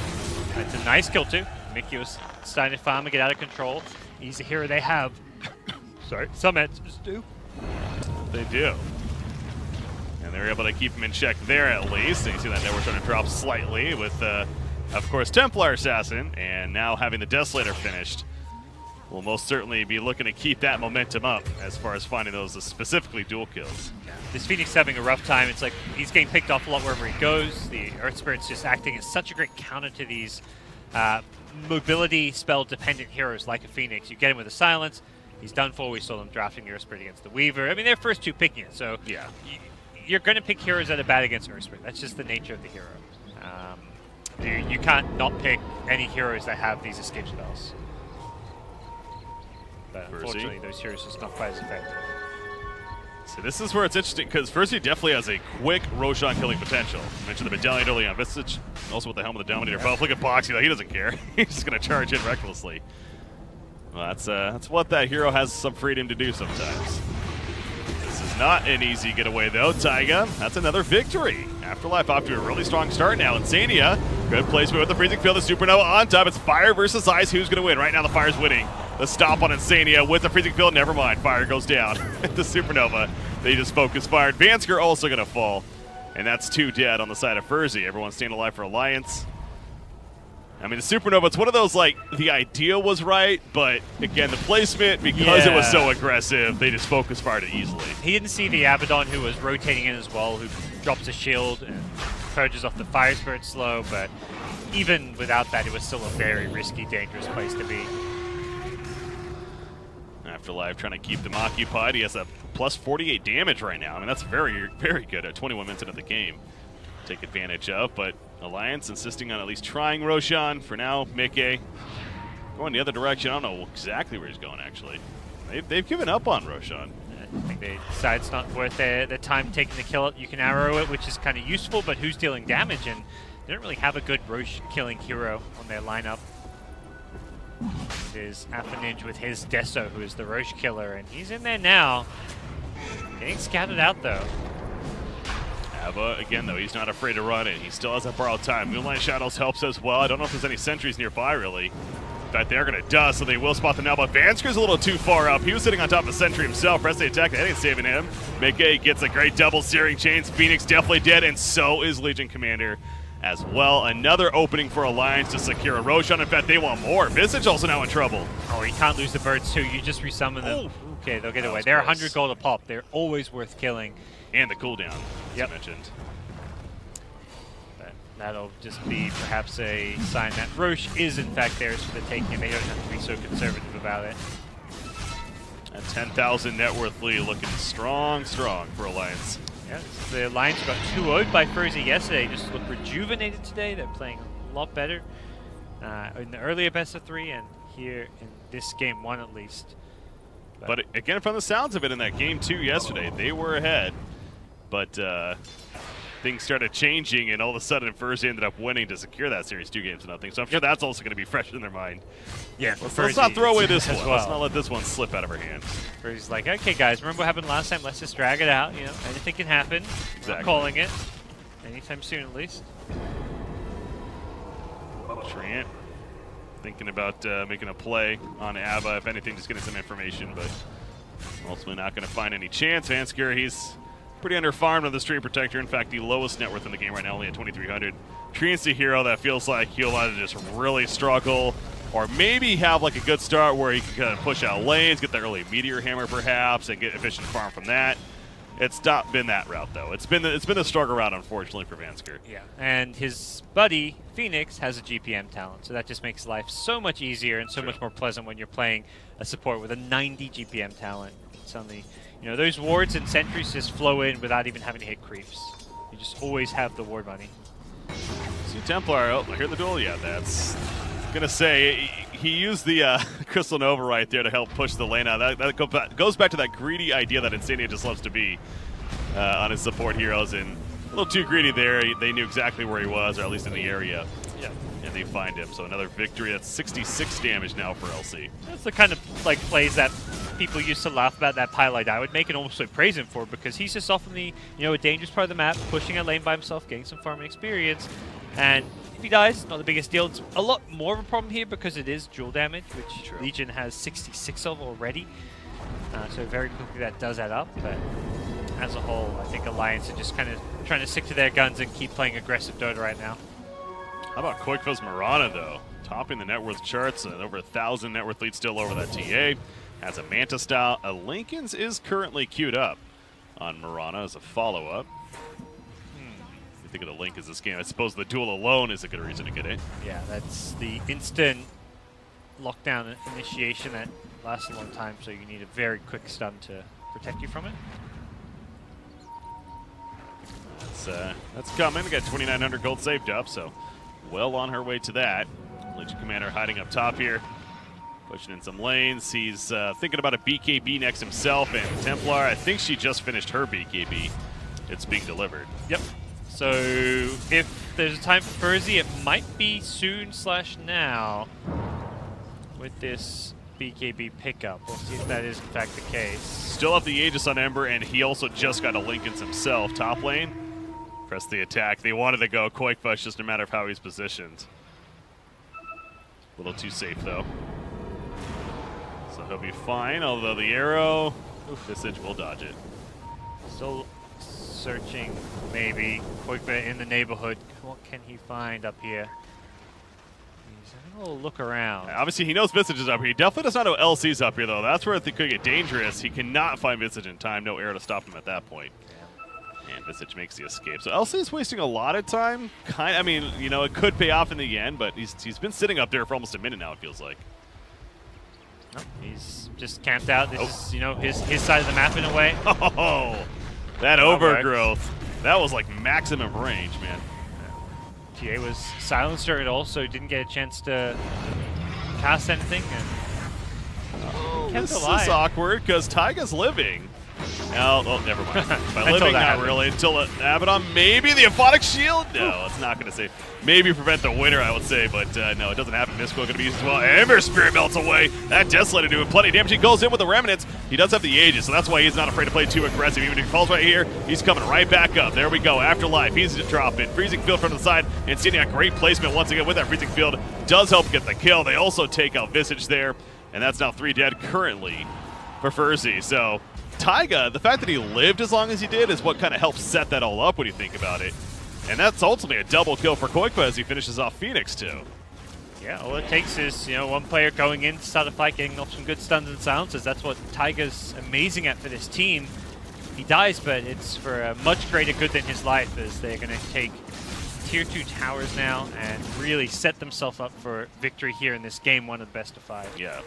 That's a nice kill, too. Mickey was starting to farm and get out of control. Easy hero they have. Sorry, some answers do. They do. And they're able to keep him in check there at least. And you see that network starting to drop slightly with, of course, Templar Assassin. And now having the Desolator finished. We'll most certainly be looking to keep that momentum up as far as finding those specifically dual kills. Yeah. This Phoenix is having a rough time. It's like he's getting picked off a lot wherever he goes. The Earth Spirit's just acting as such a great counter to these mobility spell dependent heroes like a Phoenix. You get him with a silence, he's done for. We saw them drafting the Earth Spirit against the Weaver. I mean, they're first two picking it, so yeah, you're going to pick heroes that are bad against Earth Spirit. That's just the nature of the hero. You can't not pick any heroes that have these escape spells. But unfortunately, those heroes are just not quite as effective. So this is where it's interesting, because ferzee definitely has a quick Roshan killing potential. I mentioned the Medallion early on Visage, also with the Helm of the Dominator buff. Look at Boxy, though. He doesn't care. He's just going to charge in recklessly. Well, that's what that hero has some freedom to do sometimes. This is not an easy getaway, though. Taiga, that's another victory. Afterlife off to a really strong start now. Insania, good placement with the Freezing Field. The Supernova on top. It's Fire versus Ice. Who's going to win? Right now, the Fire's winning. The stop on Insania with the Freezing Field. Never mind. Fire goes down. The Supernova, they just focus fire. Vansker also going to fall. And that's 2 dead on the side of ferzee. Everyone's staying alive for Alliance. I mean, the Supernova, it's one of those, like, the idea was right, but, again, the placement, because it was so aggressive, they just focus fired it easily. He didn't see the Abaddon, who was rotating in as well, who drops a shield and purges off the Fire Spirit slow, but even without that, it was still a very risky, dangerous place to be. Afterlife trying to keep them occupied. He has a plus 48 damage right now. I mean, that's very, very good at 21 minutes into the game. Take advantage of, but Alliance insisting on at least trying Roshan. For now, Mickey going the other direction. I don't know exactly where he's going, actually. They've given up on Roshan. I think they decide it's not worth their time taking the kill. You can arrow it, which is kind of useful, but who's dealing damage? And they don't really have a good Rosh killing hero on their lineup. There's Afaninj with his Deso, who is the Rosh killer, and he's in there now. Getting scouted out, though. Ava, again, though, he's not afraid to run it. He still has that borrowed time. Moonlight Shadows helps as well. I don't know if there's any sentries nearby, really. In fact, they're going to dust, so they will spot them now. But Vansker's a little too far up. He was sitting on top of a sentry himself. Press the attack. That ain't saving him. Mickey gets a great double searing chains. Phoenix definitely dead, and so is Legion Commander as well. Another opening for Alliance to secure a Roshan. In fact, they want more. Visage also now in trouble. Oh, you can't lose the birds, too. You just resummon them. Ooh. Okay, they'll get away. They're 100 gold a pop. They're always worth killing. And the cooldown, as you mentioned. But that'll just be perhaps a sign that Rosh is, in fact, theirs for the taking, and they don't have to be so conservative about it. A 10,000 net worth lead looking strong for Alliance. Yeah, the Alliance got 2-0'd by ferzee yesterday. Just look rejuvenated today. They're playing a lot better in the earlier best of 3 and here in this game 1 at least. But again, from the sounds of it, in that game 2 yesterday, they were ahead. But things started changing, and all of a sudden, ferzee ended up winning to secure that series 2-0. So I'm sure that's also going to be fresh in their mind. Yeah, let's not throw away this one. Well. Let's not let this one slip out of our hands. Ferzee's like, okay, guys, remember what happened last time? Let's just drag it out. You know, anything can happen. Exactly. I'm calling it. Anytime soon, at least. Trant thinking about making a play on Ava, if anything, just getting some information, but ultimately not going to find any chance. Vansker, he's pretty underfarmed on the Stream Protector. In fact, the lowest net worth in the game right now, only at 2,300. Trant's a hero that feels like he'll either just really struggle or maybe have like a good start where he can kind of push out lanes, get the early Meteor Hammer perhaps, and get efficient farm from that. It's not been that route, though. It's been the struggle route, unfortunately, for Vansker. Yeah, and his buddy, Phoenix, has a GPM talent, so that just makes life so much easier and so much more pleasant when you're playing a support with a 90 GPM talent. Suddenly, you know, those wards and sentries just flow in without even having to hit creeps. You just always have the ward money. See Templar, oh, I hear the duel. Yeah, that's going to say he used the Crystal Nova right there to help push the lane out. That goes back to that greedy idea that Insania just loves to be on his support heroes, and a little too greedy there. They knew exactly where he was, or at least in the area. Yeah. And they find him. So another victory. That's 66 damage now for LC. That's the kind of like plays that people used to laugh about, that Pilot I would make and also praise him for, because he's just often the, you know, a dangerous part of the map, pushing a lane by himself, getting some farming experience, and if he dies, not the biggest deal. It's a lot more of a problem here because it is dual damage, which Legion has 66 of already. So very quickly that does add up, but as a whole, I think Alliance are just kind of trying to stick to their guns and keep playing aggressive Dota right now. How about Koikva's Mirana, though? Topping the net worth charts, over 1,000 net worth lead still over that TA. Has a Manta style. A Lincoln's is currently queued up on Mirana as a follow-up. You think of the Link as this game. I suppose the duel alone is a good reason to get it. Yeah, that's the instant lockdown initiation that lasts a long time, so you need a very quick stun to protect you from it. That's coming. We got 2,900 gold saved up, so well on her way to that. Legion Commander hiding up top here, pushing in some lanes. He's thinking about a BKB next himself, and Templar, I think she just finished her BKB. It's being delivered. Yep. So if there's a time for ferzee, it might be soon/now with this BKB pickup. We'll see if that is in fact the case. Still have the Aegis on Ember, and he also just got a Lincoln's himself. Top lane, press the attack. They wanted to go Koikva, it's just a matter of how he's positioned. A little too safe, though. So he'll be fine, although the arrow, Visage will dodge it. Still searching, maybe. Koikva in the neighborhood. What can he find up here? He's having a little look around. Obviously, he knows Visage is up here. He definitely does not know LC's up here, though. That's where it could get dangerous. He cannot find Visage in time. No arrow to stop him at that point. And Visage makes the escape. So LC is wasting a lot of time. I mean, you know, it could pay off in the end, but he's been sitting up there for almost a minute now, it feels like. Oh, he's just camped out. This is, you know, his side of the map in a way. Oh, that overgrowth. That was like maximum range, man. TA was silenced her and also didn't get a chance to cast anything, and this is awkward because Taiga's living. Oh, never mind. By living, not really. Until Abaddon, maybe the Aphotic Shield? No, it's not going to save. Maybe prevent the winner, I would say, but no, it doesn't happen. Mystical going to be used as well. Ember Spirit melts away. That Desolator doing plenty of damage. He goes in with the Remnants. He does have the Aegis, so that's why he's not afraid to play too aggressive. Even if he falls right here, he's coming right back up. There we go. Afterlife, he's dropping. Freezing Field from the side, and standing on great placement once again with that Freezing Field. Does help get the kill. They also take out Visage there, and that's now 3 dead currently for ferzee. So Taiga, the fact that he lived as long as he did is what kind of helps set that all up when you think about it. And that's ultimately a double kill for Koikba as he finishes off Phoenix too. Yeah, all it takes is, one player going in to start a fight, getting off some good stuns and silences. That's what Taiga's amazing at for this team. He dies, but it's for a much greater good than his life, as they're going to take tier 2 towers now and really set themselves up for victory here in this game, one of the best of 5. Yeah.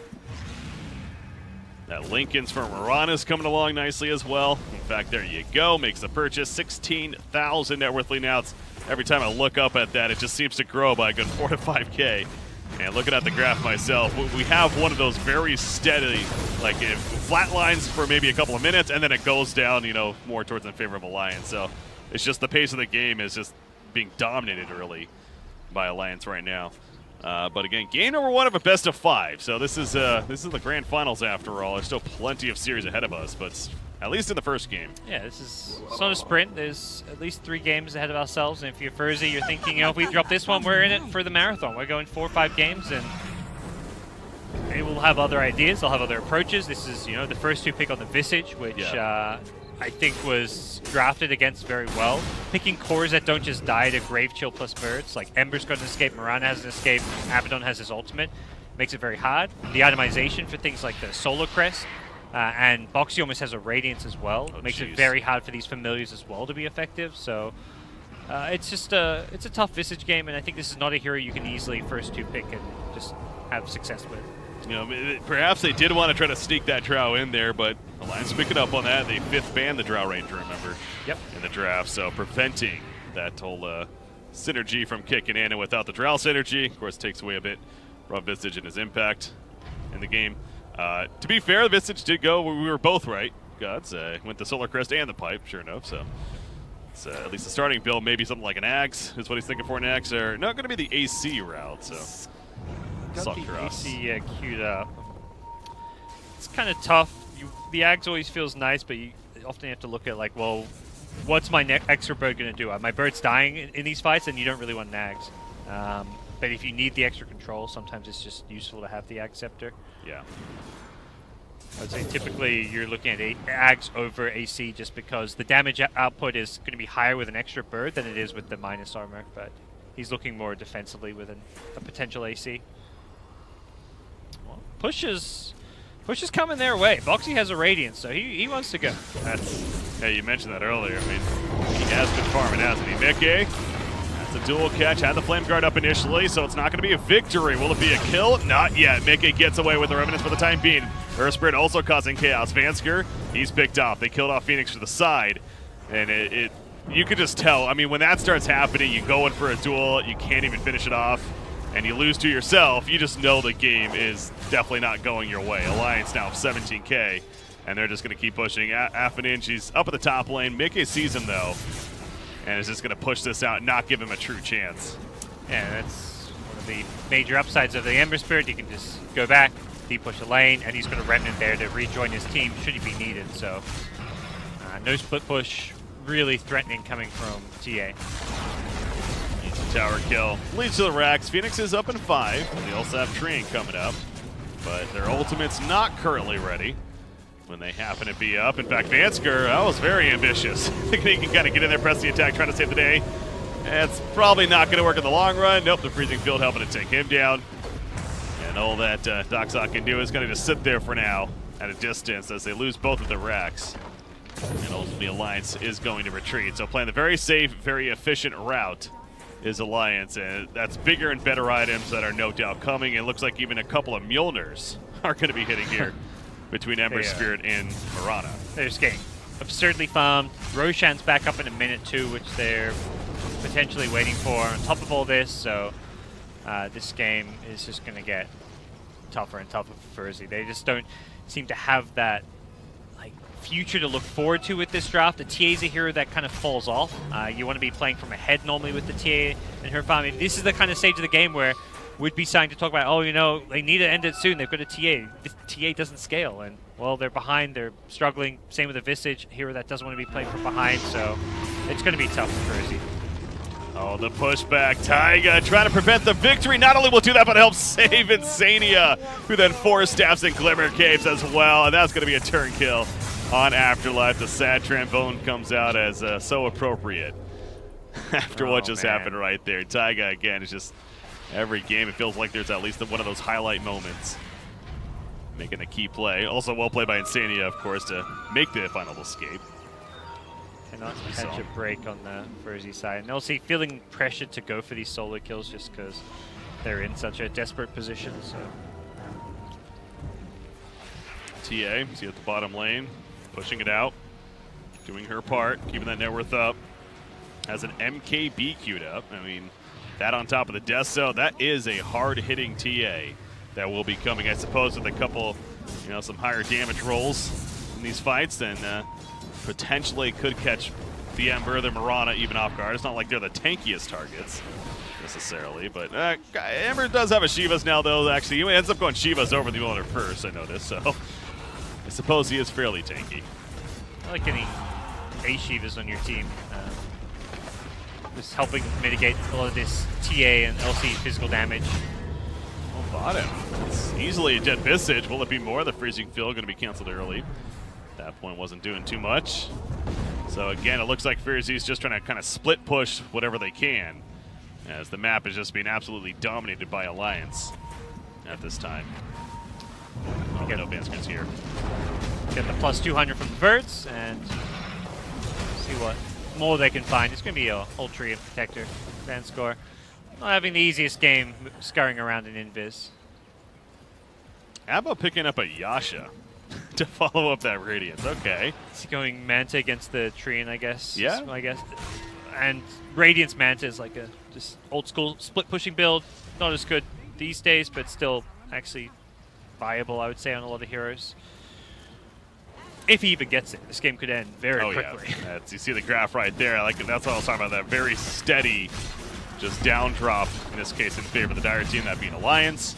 That Lincoln's from Mirana's coming along nicely as well. In fact, there you go. Makes the purchase. 16,000 net worthly now. Every time I look up at that, it just seems to grow by a good 4 to 5K. And looking at the graph myself, we have one of those very steady, like flat lines for maybe a couple of minutes, and then it goes down, more towards in favor of Alliance. So it's just the pace of the game is just being dominated really by Alliance right now. But again, game number 1 of a best of 5. So this is the grand finals after all. There's still plenty of series ahead of us, but at least in the first game. Yeah, it's not a sprint. There's at least 3 games ahead of ourselves. And if you're ferzee, you're thinking, if we drop this one, we're in it for the marathon. We're going 4 or 5 games, and they will have other ideas. They'll have other approaches. This is, the first 2 pick on the Visage, which I think was drafted against very well. Picking cores that don't just die to Grave Chill plus birds, like Ember's got an escape, Mirana has an escape, Abaddon has his ultimate, makes it very hard. The itemization for things like the Solar Crest, and Boxy almost has a Radiance as well. Makes it very hard for these familiars as well to be effective. So it's just it's a tough Visage game, and I think this is not a hero you can easily first 2 pick and just have success with. Perhaps they did want to try to sneak that Drow in there, but Alliance picking up on that. They 5th banned the Drow Ranger, remember? Yep. In the draft, so preventing that whole synergy from kicking in, and without the Drow synergy, of course, takes away a bit from Visage and his impact in the game. To be fair, the Visage did go. We were both right. GoDz went the Solar Crest and the Pipe, sure enough. So it's at least the starting build, maybe something like an Axe is what he's thinking for an Axe, or not going to be the AC route. So. Got the AC queued up. It's kind of tough. The Ags always feels nice, but you often have to look at what's my extra bird going to do? My bird's dying in these fights, and you don't really want an Ags. But if you need the extra control, sometimes it's just useful to have the Ag Scepter. Yeah. I would say typically you're looking at Ags over AC just because the damage output is going to be higher with an extra bird than it is with the minus armor, but he's looking more defensively with a potential AC. Push is coming their way. Boxy has a Radiance, so he wants to go. Yeah, you mentioned that earlier. I mean, he has been farming, hasn't he? Mickey, that's a dual catch. Had the Flame Guard up initially, so it's not going to be a victory. Will it be a kill? Not yet. Mickey gets away with the Remnants for the time being. Earth Spirit also causing chaos. Vansker, he's picked off. They killed off Phoenix to the side, and you could just tell. I mean, when that starts happening, you go in for a duel, you can't even finish it off, and you lose to yourself, you just know the game is definitely not going your way. Alliance now 17K, and they're just going to keep pushing. Affinin, she's up at the top lane. Mickey sees him, though, and is just going to push this out and not give him a true chance. Yeah, that's one of the major upsides of the Ember Spirit. You can just go back, deep push the lane, and he's going to Remnant there to rejoin his team should he be needed. So no split push, really threatening coming from TA. Tower kill leads to the racks. Phoenix is up in 5. They also have Treant coming up, but their ultimate's not currently ready when they happen to be up. In fact, Vansker, that was very ambitious. Thinking he can kind of get in there, press the attack, try to save the day. It's probably not going to work in the long run. Nope, the Freezing Field helping to take him down. And all that Doxok can do is going to just sit there for now at a distance as they lose both of their racks. And ultimately, Alliance is going to retreat. So playing the very safe, very efficient route is Alliance, and that's bigger and better items that are no doubt coming. It looks like even a couple of Mjolnirs are going to be hitting here between Ember Spirit and Mirana. They're just getting absurdly farmed. Roshan's back up in a minute too, which they're potentially waiting for on top of all this, so this game is just going to get tougher and tougher for ferzee. They just don't seem to have that future to look forward to with this draft. The TA is a hero that kind of falls off. You want to be playing from ahead normally with the TA and her farm. This is the kind of stage of the game where we'd be starting to talk about, oh, you know, they need to end it soon. They've got a TA. This TA doesn't scale, and well, they're behind. They're struggling. Same with the Visage, a hero that doesn't want to be playing from behind. So it's going to be tough for ferzee. Oh, the pushback. Taiga trying to prevent the victory. Not only will do that, but help save Insania, who then force staffs and Glimmer Caves as well. And that's going to be a turn kill on Afterlife. The sad trombone comes out as so appropriate after what just happened right there. Taiga, again, is just every game it feels like there's at least one of those highlight moments. Making a key play. Also well played by Insania, of course, to make the final escape. Cannot catch a break on the ferzee side. And also feeling pressured to go for these solo kills just because they're in such a desperate position. So TA, see at the bottom lane, pushing it out, doing her part, keeping that net worth up. Has an MKB queued up. I mean, that on top of the death zone, that is a hard-hitting TA that will be coming, I suppose, with a couple, you know, some higher damage rolls in these fights, then potentially could catch the Ember, the Mirana even off guard. It's not like they're the tankiest targets necessarily, but Ember does have a Shiva's now, though. Actually, he ends up going Shiva's over the owner first, I noticed, so I suppose he is fairly tanky. I like getting a Shiva's on your team. Just helping mitigate a lot of this TA and LC physical damage. Oh, bottom. It's easily a dead Visage. Will it be more? The freezing field going to be canceled early. That point wasn't doing too much. So again, it looks like ferzee's just trying to kind of split push whatever they can, as the map is just being absolutely dominated by Alliance at this time. Oh, no Bansker's here. Get the plus 200 from the birds and see what more they can find. It's going to be a Ultra and Protector fan score. Not having the easiest game scurrying around in Invis. Abba picking up a Yasha to follow up that Radiance. Okay. Is he going Manta against the Treant, I guess? Yeah. I guess. And Radiance Manta is like a just old school split pushing build. Not as good these days, but still actually viable, I would say, on a lot of heroes. If he even gets it, this game could end very quickly. Yeah. You see the graph right there. Like that's what I was talking about. That very steady, just down drop. In this case, in favor of the Dire team, that being Alliance.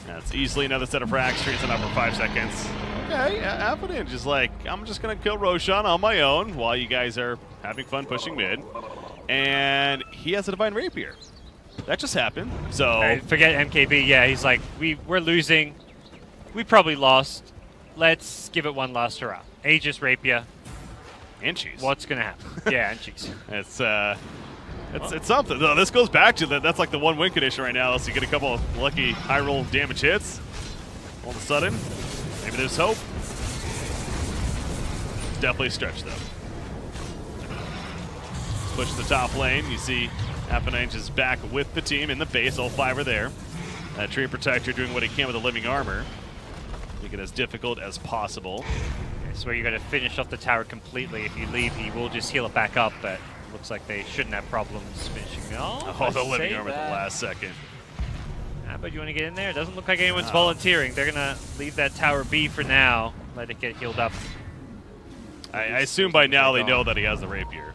That's easily another set of frags. Treats it up for 5 seconds. Okay, happening. Just like I'm just gonna kill Roshan on my own while you guys are having fun pushing mid. And he has a Divine Rapier. That just happened. So forget MKB. Yeah, he's like we're losing. We probably lost. Let's give it one last hurrah. Aegis, Rapier. And cheese. What's going to happen? Yeah, and cheese. It's something. Though. This goes back to that. That's like the one win condition right now. So you get a couple of lucky high roll damage hits. All of a sudden, maybe there's hope. It's definitely a stretch, though. Push to the top lane. You see Appanage is back with the team in the base. All 5 are there. Tree Protector doing what he can with the living armor. Make it as difficult as possible. It's where you got to finish off the tower completely. If you leave, he will just heal it back up, but looks like they shouldn't have problems finishing it off. Oh, the living armor at the last second. But you want to get in there? It doesn't look like anyone's volunteering. They're going to leave that tower B for now. Let it get healed up. I assume by now they know that he has the rapier.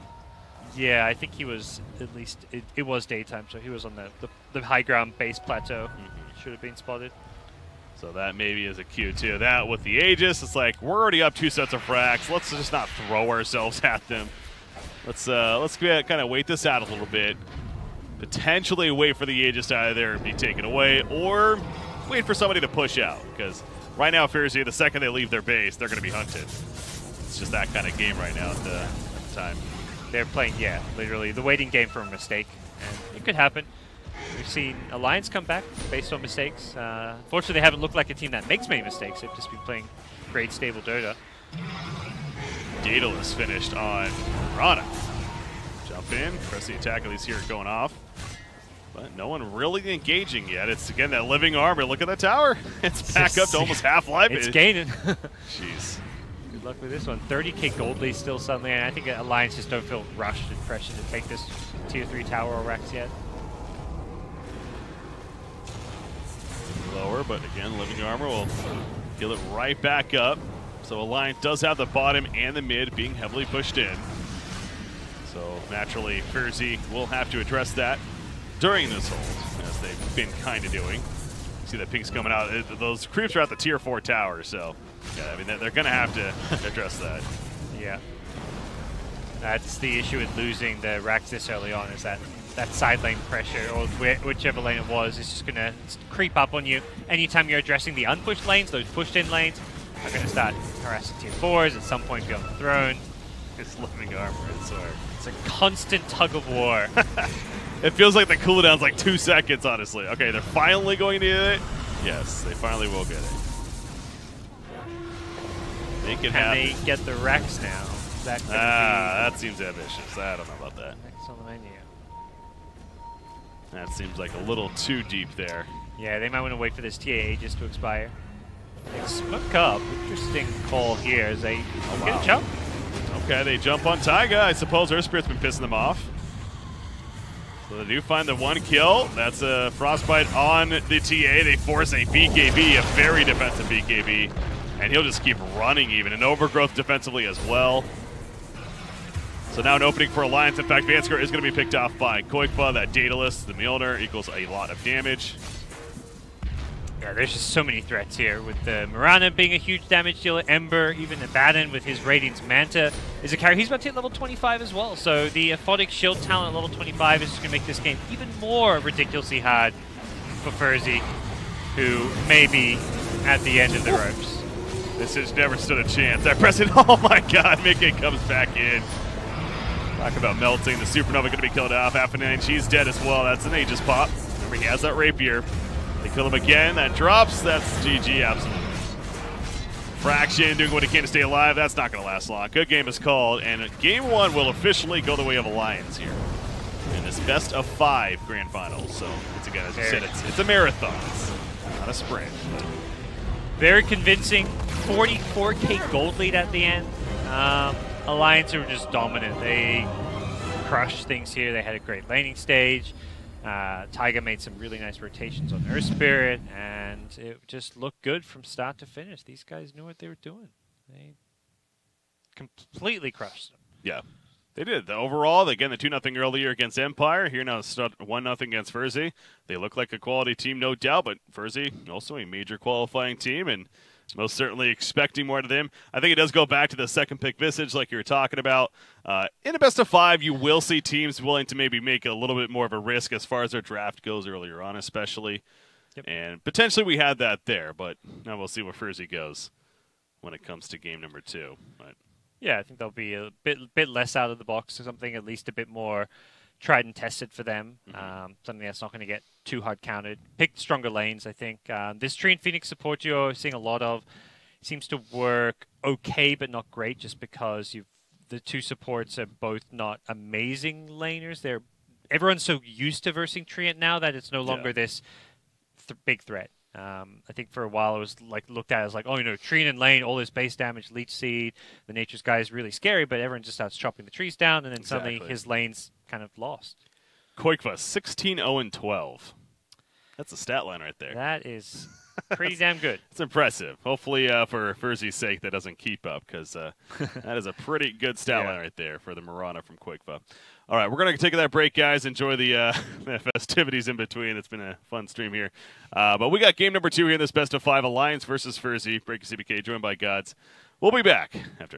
Yeah, I think he was, at least, it was daytime, so he was on the high ground base plateau. Should have been spotted. So that maybe is a cue too. That with the Aegis, it's like we're already up 2 sets of frags. Let's just not throw ourselves at them. Let's kind of wait this out a little bit. Potentially wait for the Aegis to either be taken away or wait for somebody to push out. Because right now, ferzee, the second they leave their base, they're going to be hunted. It's just that kind of game right now at the time. They're playing, yeah, literally the waiting game for a mistake, and it could happen. We've seen Alliance come back based on mistakes. Fortunately, they haven't looked like a team that makes many mistakes. They've just been playing great, stable Dota. Daedalus finished on Rana. Jump in, press the attack, at least here going off. But no one really engaging yet. It's, again, that living armor. Look at that tower. It's back up to almost half life. It's gaining. Jeez. Good luck with this one. 30k gold lead still suddenly, and I think Alliance just don't feel rushed and pressured to take this tier 3 tower or Rex yet. Low lower, but again, Living Armor will heal it right back up. So Alliance does have the bottom and the mid being heavily pushed in. So naturally, ferzee will have to address that during this hold, as they've been kind of doing. See that pink's coming out. Those creeps are at the tier 4 tower, so yeah, I mean they're going to have to address that. Yeah. That's the issue with losing the Rax this early on, is that side lane pressure, or whichever lane it was, is just going to creep up on you. Anytime you're addressing the unpushed lanes, those pushed-in lanes are going to start harassing tier 4s, at some point be on the throne. It's Living Armor, it's hard. It's a constant tug of war. It feels like the cooldown's like 2 seconds, honestly. Okay, they're finally going to get it. Yes, they finally will get it. Make it happen. Can they get the Rex now? That seems ambitious. I don't know about that. Next on the menu. That seems like a little too deep there. Yeah, they might want to wait for this TA Aegis to expire. They smoke up. Interesting call here as they get a jump. Okay, they jump on Taiga. I suppose Earth Spirit's been pissing them off. So they do find the 1 kill. That's a Frostbite on the TA. They force a BKB, a very defensive BKB. And he'll just keep running even. An overgrowth defensively as well. So now an opening for Alliance. In fact, Vanskar is going to be picked off by Koikva. That Daedalus, the Mjolnir, equals a lot of damage. Yeah, there's just so many threats here, with the Mirana being a huge damage dealer, Ember, even Abaddon with his Radiant's Manta is a carry. He's about to hit level 25 as well, so the Aphotic Shield talent at level 25 is just going to make this game even more ridiculously hard for ferzee, who may be at the end of the ropes. This has never stood a chance. That pressing, oh my god, Mickey comes back in. Talk about melting. The Supernova going to be killed off. Affinine, she's dead as well. That's an Aegis pop. Remember, he has that Rapier. They kill him again. That drops. That's GG, absolutely. Fraction doing what he can to stay alive. That's not going to last long. Good game is called, and game 1 will officially go the way of Alliance here in this best of 5 grand finals. So, once again, as you said, it's a marathon. It's not a sprint. Very convincing. 44k gold lead at the end. Alliance were just dominant. They crushed things here. They had a great laning stage. Taiga made some really nice rotations on Earth Spirit, and it just looked good from start to finish. These guys knew what they were doing. They completely crushed them. Yeah, they did. Overall, again, the 2-0 earlier against Empire. Here now, 1-0 against ferzee. They look like a quality team, no doubt, but ferzee also a major qualifying team, and most certainly expecting more to them. I think it does go back to the second pick Visage, like you were talking about. In a best of 5, you will see teams willing to maybe make a little bit more of a risk as far as their draft goes earlier on, especially. Yep. And potentially we had that there, but now we'll see where ferzee goes when it comes to game number 2. But yeah, I think they'll be a bit less out of the box, something at least a bit more tried and tested for them. Something that's not going to get too hard counted. Pick stronger lanes, I think. This Tree and Phoenix support you're seeing a lot of seems to work okay, but not great, just because the 2 supports are both not amazing laners. Everyone's so used to versing Treant now that it's no longer this big threat. I think for a while it was like looked at as like, oh, Treant in lane, all this base damage, Leech Seed, the Nature's Guy is really scary, but everyone just starts chopping the trees down, and then suddenly his lane's kind of lost. Koikva, 16-0-12. That's a stat line right there. That is pretty damn good. It's impressive. Hopefully, for ferzee's sake, that doesn't keep up, because that is a pretty good stat line right there for the Mirana from Koikva. All right, we're going to take that break, guys. Enjoy the festivities in between. It's been a fun stream here. But we got game number 2 here in this best of 5, Alliance versus ferzee. BreakyCPK joined by GoDz. We'll be back after